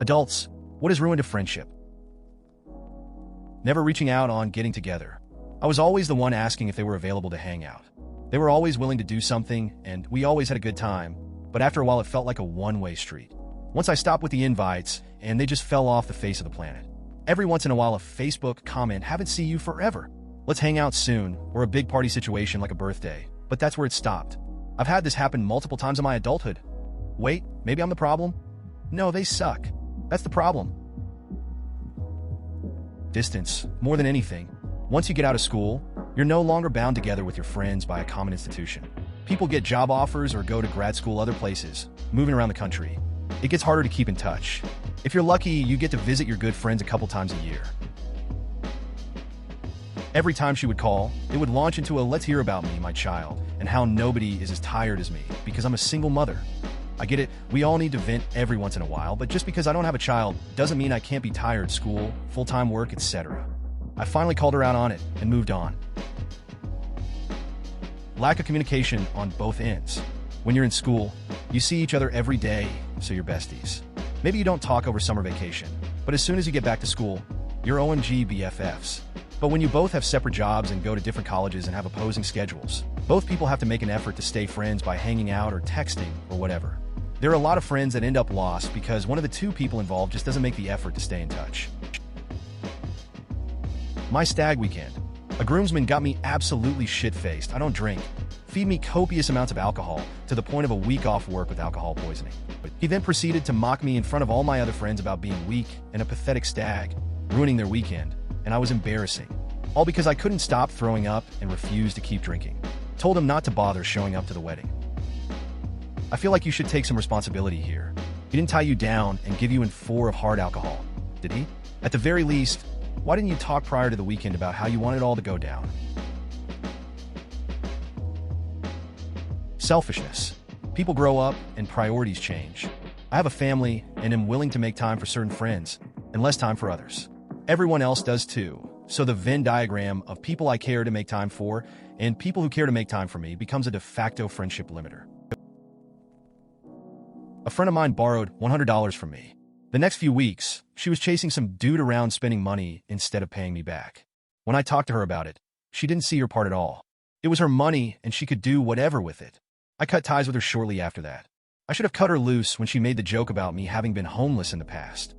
Adults, what has ruined a friendship? Never reaching out on getting together. I was always the one asking if they were available to hang out. They were always willing to do something, and we always had a good time, but after a while it felt like a one-way street. Once I stopped with the invites, and they just fell off the face of the planet. Every once in a while a Facebook comment, haven't seen you forever. Let's hang out soon, or a big party situation like a birthday, but that's where it stopped. I've had this happen multiple times in my adulthood. Wait, maybe I'm the problem? No, they suck. That's the problem. Distance, more than anything. Once you get out of school, you're no longer bound together with your friends by a common institution. People get job offers or go to grad school other places, moving around the country. It gets harder to keep in touch. If you're lucky, you get to visit your good friends a couple times a year. Every time she would call, it would launch into a let's hear about me, my child, and how nobody is as tired as me because I'm a single mother. I get it, we all need to vent every once in a while, but just because I don't have a child doesn't mean I can't be tired, school, full-time work, etc. I finally called her out on it and moved on. Lack of communication on both ends. When you're in school, you see each other every day, so you're besties. Maybe you don't talk over summer vacation, but as soon as you get back to school, you're OMG BFFs. But when you both have separate jobs and go to different colleges and have opposing schedules, both people have to make an effort to stay friends by hanging out or texting or whatever. There are a lot of friends that end up lost because one of the two people involved just doesn't make the effort to stay in touch. My stag weekend. A groomsman got me absolutely shit-faced. I don't drink. Feed me copious amounts of alcohol to the point of a week off work with alcohol poisoning. He then proceeded to mock me in front of all my other friends about being weak and a pathetic stag, ruining their weekend, and I was embarrassing. All because I couldn't stop throwing up and refused to keep drinking. Told him not to bother showing up to the wedding. I feel like you should take some responsibility here. He didn't tie you down and give you in 4 of hard alcohol, did he? At the very least, why didn't you talk prior to the weekend about how you wanted it all to go down? Selfishness. People grow up and priorities change. I have a family and am willing to make time for certain friends and less time for others. Everyone else does too, so the Venn diagram of people I care to make time for and people who care to make time for me becomes a de facto friendship limiter. A friend of mine borrowed $100 from me. The next few weeks, she was chasing some dude around spending money instead of paying me back. When I talked to her about it, she didn't see her part at all. It was her money and she could do whatever with it. I cut ties with her shortly after that. I should have cut her loose when she made the joke about me having been homeless in the past.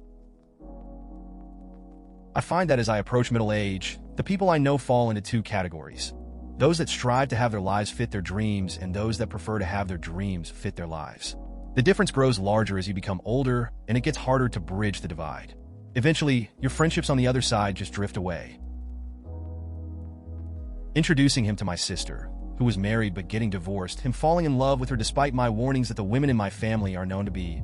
I find that as I approach middle age, the people I know fall into 2 categories. Those that strive to have their lives fit their dreams and those that prefer to have their dreams fit their lives. The difference grows larger as you become older, and it gets harder to bridge the divide. Eventually, your friendships on the other side just drift away. Introducing him to my sister, who was married but getting divorced, him falling in love with her despite my warnings that the women in my family are known to be,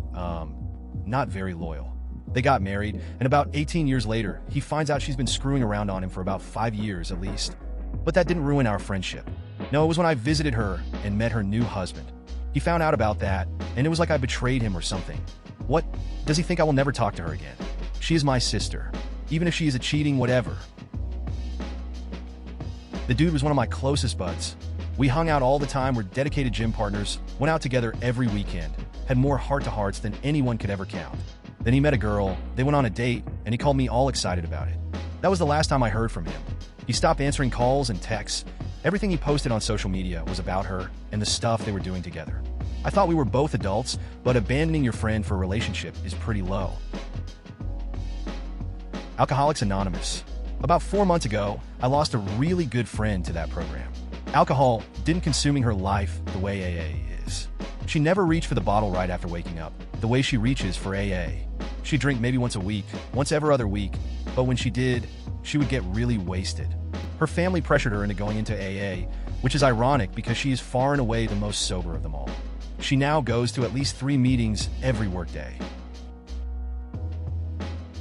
not very loyal. They got married, and about 18 years later, he finds out she's been screwing around on him for about 5 years at least. But that didn't ruin our friendship. No, it was when I visited her and met her new husband. He found out about that, and it was like I betrayed him or something. What? Does he think I will never talk to her again? She is my sister, even if she is a cheating whatever. The dude was one of my closest buds. We hung out all the time, were dedicated gym partners, went out together every weekend, had more heart-to-hearts than anyone could ever count. Then he met a girl, they went on a date, and he called me all excited about it. That was the last time I heard from him. He stopped answering calls and texts. Everything he posted on social media was about her and the stuff they were doing together. I thought we were both adults, but abandoning your friend for a relationship is pretty low. Alcoholics Anonymous. About 4 months ago, I lost a really good friend to that program. Alcohol didn't consuming her life the way AA is. She never reached for the bottle right after waking up, the way she reaches for AA. She'd drink maybe once a week, once every other week, but when she did, she would get really wasted. Her family pressured her into going into AA, which is ironic because she is far and away the most sober of them all. She now goes to at least 3 meetings every workday.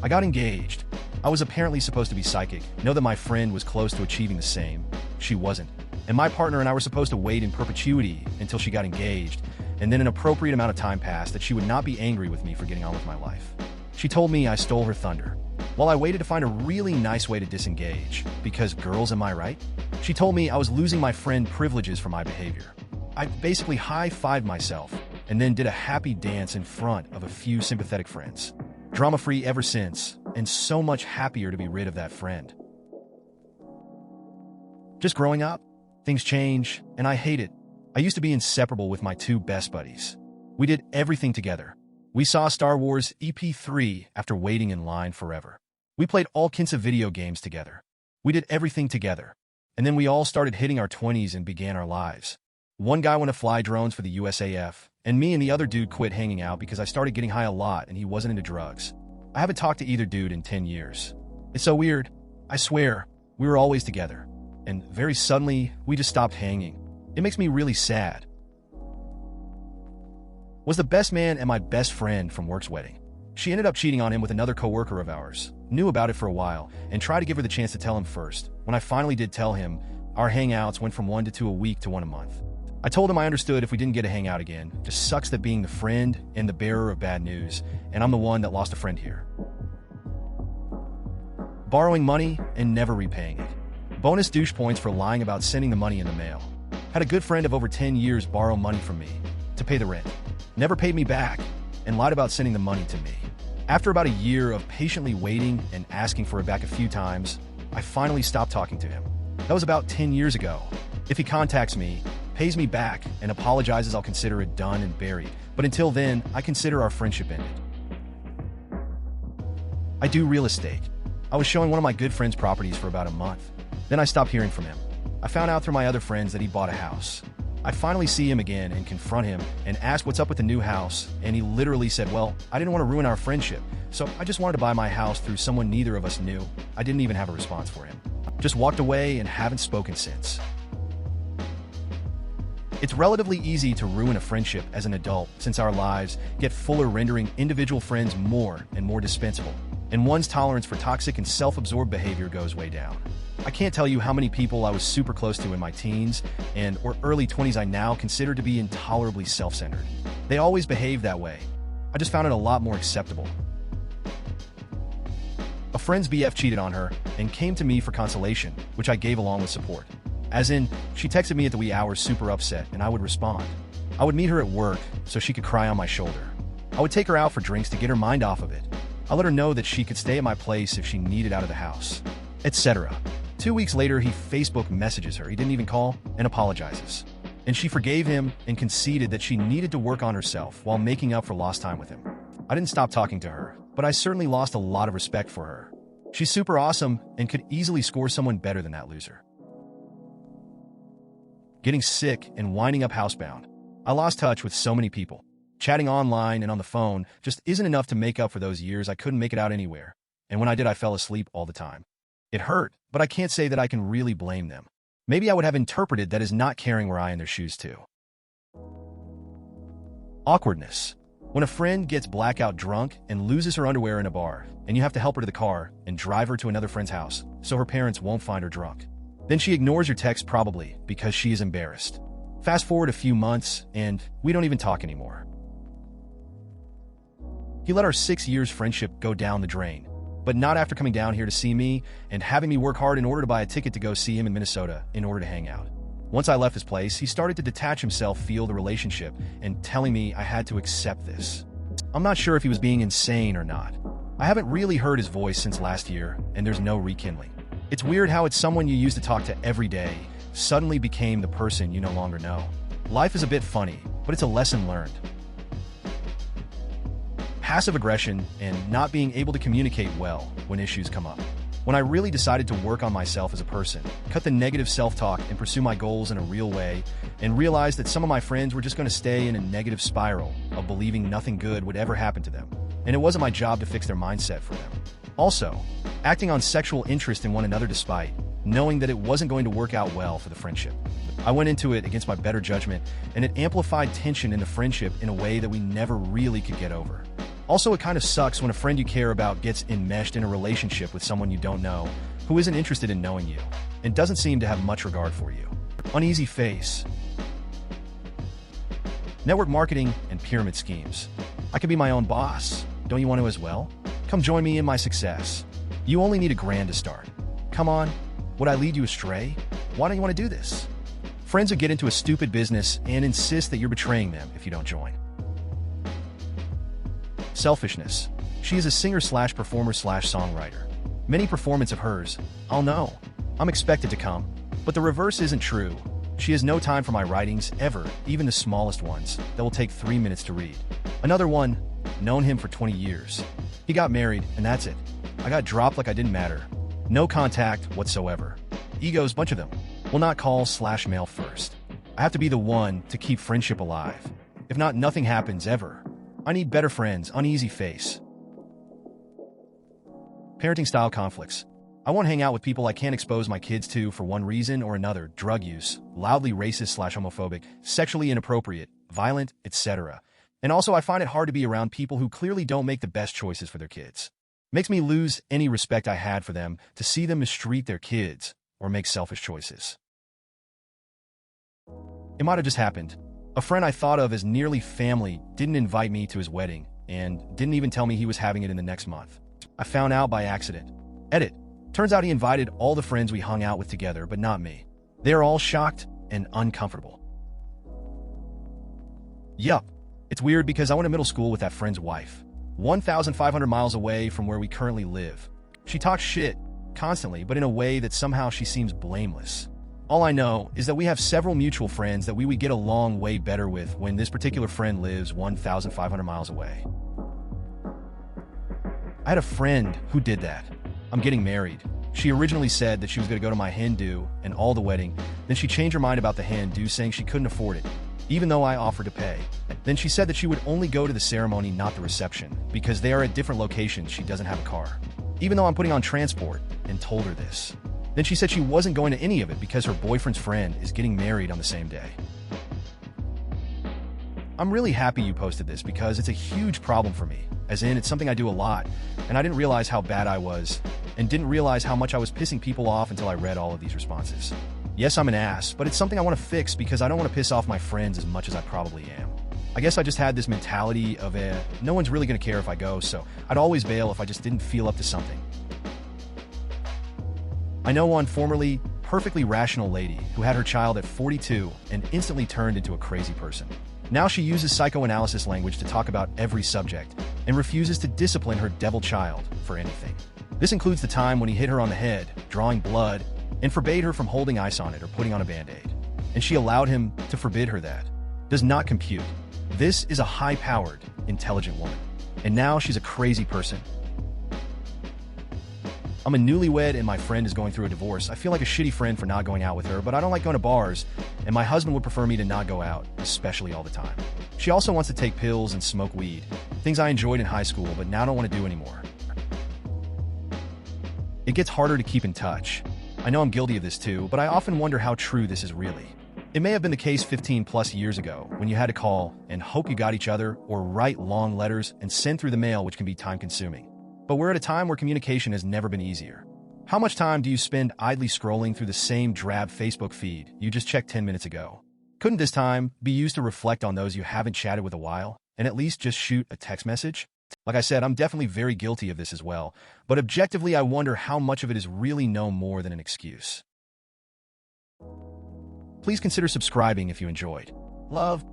I got engaged. I was apparently supposed to be psychic, know that my friend was close to achieving the same. She wasn't. And my partner and I were supposed to wait in perpetuity until she got engaged, and then an appropriate amount of time passed that she would not be angry with me for getting on with my life. She told me I stole her thunder. While I waited to find a really nice way to disengage, because girls, am I right? She told me I was losing my friend privileges for my behavior. I basically high-fived myself and then did a happy dance in front of a few sympathetic friends. Drama-free ever since, and so much happier to be rid of that friend. Just growing up, things change, and I hate it. I used to be inseparable with my two best buddies. We did everything together. We saw Star Wars EP3 after waiting in line forever. We played all kinds of video games together. We did everything together. And then we all started hitting our 20s and began our lives. One guy went to fly drones for the USAF, and me and the other dude quit hanging out because I started getting high a lot and he wasn't into drugs. I haven't talked to either dude in 10 years. It's so weird. I swear, we were always together. And very suddenly, we just stopped hanging. It makes me really sad. Was the best man and my best friend from work's wedding. She ended up cheating on him with another coworker of ours, knew about it for a while, and tried to give her the chance to tell him first. When I finally did tell him, our hangouts went from 1 to 2 a week to 1 a month. I told him I understood if we didn't get to hang out again. It just sucks that being the friend and the bearer of bad news, and I'm the one that lost a friend here. Borrowing money and never repaying it. Bonus douche points for lying about sending the money in the mail. Had a good friend of over 10 years borrow money from me to pay the rent. Never paid me back and lied about sending the money to me. After about a year of patiently waiting and asking for it back a few times, I finally stopped talking to him. That was about 10 years ago. If he contacts me, pays me back, and apologizes, I'll consider it done and buried. But until then, I consider our friendship ended. I do real estate. I was showing one of my good friend's properties for about a month. Then I stopped hearing from him. I found out through my other friends that he bought a house. I finally see him again and confront him and ask what's up with the new house, and he literally said, well, I didn't want to ruin our friendship, so I just wanted to buy my house through someone neither of us knew. I didn't even have a response for him. Just walked away and haven't spoken since. It's relatively easy to ruin a friendship as an adult since our lives get fuller, rendering individual friends more and more dispensable, and one's tolerance for toxic and self-absorbed behavior goes way down. I can't tell you how many people I was super close to in my teens or early 20s I now consider to be intolerably self-centered. They always behaved that way. I just found it a lot more acceptable. A friend's BF cheated on her and came to me for consolation, which I gave along with support. As in, she texted me at the wee hours super upset and I would respond. I would meet her at work so she could cry on my shoulder. I would take her out for drinks to get her mind off of it. I let her know that she could stay at my place if she needed out of the house, etc. 2 weeks later, he Facebook messages her. He didn't even call and apologizes. And she forgave him and conceded that she needed to work on herself while making up for lost time with him. I didn't stop talking to her, but I certainly lost a lot of respect for her. She's super awesome and could easily score someone better than that loser. Getting sick and winding up housebound. I lost touch with so many people. Chatting online and on the phone just isn't enough to make up for those years I couldn't make it out anywhere. And when I did, I fell asleep all the time. It hurt, but I can't say that I can really blame them. Maybe I would have interpreted that as not caring where I in their shoes too. Awkwardness. When a friend gets blackout drunk and loses her underwear in a bar, and you have to help her to the car and drive her to another friend's house so her parents won't find her drunk. Then she ignores your text probably because she is embarrassed. Fast forward a few months and we don't even talk anymore. He let our 6 years friendship go down the drain, but not after coming down here to see me and having me work hard in order to buy a ticket to go see him in Minnesota in order to hang out. Once I left his place, he started to detach himself, feel the relationship, and telling me I had to accept this. I'm not sure if he was being insane or not. I haven't really heard his voice since last year, and there's no rekindling. It's weird how it's someone you used to talk to every day suddenly became the person you no longer know. Life is a bit funny, but it's a lesson learned. Passive aggression and not being able to communicate well when issues come up. When I really decided to work on myself as a person, cut the negative self-talk and pursue my goals in a real way, and realized that some of my friends were just going to stay in a negative spiral of believing nothing good would ever happen to them, and it wasn't my job to fix their mindset for them. Also, acting on sexual interest in one another despite knowing that it wasn't going to work out well for the friendship. I went into it against my better judgment, and it amplified tension in the friendship in a way that we never really could get over. Also, it kind of sucks when a friend you care about gets enmeshed in a relationship with someone you don't know, who isn't interested in knowing you, and doesn't seem to have much regard for you. Uneasy face. Network marketing and pyramid schemes. I could be my own boss. Don't you want to as well? Come join me in my success. You only need $1,000 to start. Come on, would I lead you astray? Why don't you want to do this? Friends who get into a stupid business and insist that you're betraying them if you don't join. Selfishness. She is a singer/performer/songwriter. Many performances of hers, I'll know. I'm expected to come. But the reverse isn't true. She has no time for my writings, ever, even the smallest ones, that will take 3 minutes to read. Another one, known him for 20 years. He got married, and that's it. I got dropped like I didn't matter. No contact whatsoever. Egos, bunch of them. Will not call/mail first. I have to be the one to keep friendship alive. If not, nothing happens, ever. I need better friends, uneasy face. Parenting style conflicts. I won't hang out with people I can't expose my kids to for one reason or another: drug use, loudly racist/homophobic, sexually inappropriate, violent, etc. And also I find it hard to be around people who clearly don't make the best choices for their kids. Makes me lose any respect I had for them to see them mistreat their kids or make selfish choices. It might have just happened. A friend I thought of as nearly family didn't invite me to his wedding and didn't even tell me he was having it in the next month. I found out by accident. Edit. Turns out he invited all the friends we hung out with together, but not me. They are all shocked and uncomfortable. Yup. It's weird because I went to middle school with that friend's wife, 1,500 miles away from where we currently live. She talks shit constantly, but in a way that somehow she seems blameless. All I know is that we have several mutual friends that we would get along way better with when this particular friend lives 1,500 miles away. I had a friend who did that. I'm getting married. She originally said that she was going to go to my hen do and all the wedding. Then she changed her mind about the hen do, saying she couldn't afford it, even though I offered to pay. Then she said that she would only go to the ceremony, not the reception, because they are at different locations. She doesn't have a car, even though I'm putting on transport, and told her this. Then she said she wasn't going to any of it because her boyfriend's friend is getting married on the same day. I'm really happy you posted this because it's a huge problem for me, as in it's something I do a lot, and I didn't realize how bad I was, and didn't realize how much I was pissing people off until I read all of these responses. Yes, I'm an ass, but it's something I want to fix because I don't want to piss off my friends as much as I probably am. I guess I just had this mentality of no one's really going to care if I go, so I'd always bail if I just didn't feel up to something. I know one formerly perfectly rational lady who had her child at 42 and instantly turned into a crazy person. Now she uses psychoanalysis language to talk about every subject and refuses to discipline her devil child for anything. This includes the time when he hit her on the head, drawing blood, and forbade her from holding ice on it or putting on a band-aid. And she allowed him to forbid her that. Does not compute. This is a high-powered, intelligent woman. And now she's a crazy person. I'm a newlywed and my friend is going through a divorce. I feel like a shitty friend for not going out with her, but I don't like going to bars, and my husband would prefer me to not go out, especially all the time. She also wants to take pills and smoke weed, things I enjoyed in high school but now don't want to do anymore. It gets harder to keep in touch. I know I'm guilty of this too, but I often wonder how true this is really. It may have been the case 15 plus years ago when you had to call and hope you got each other or write long letters and send through the mail, which can be time consuming. But we're at a time where communication has never been easier. How much time do you spend idly scrolling through the same drab Facebook feed you just checked 10 minutes ago? Couldn't this time be used to reflect on those you haven't chatted with a while and at least just shoot a text message? Like I said, I'm definitely very guilty of this as well, but objectively I wonder how much of it is really no more than an excuse. Please consider subscribing if you enjoyed. Love.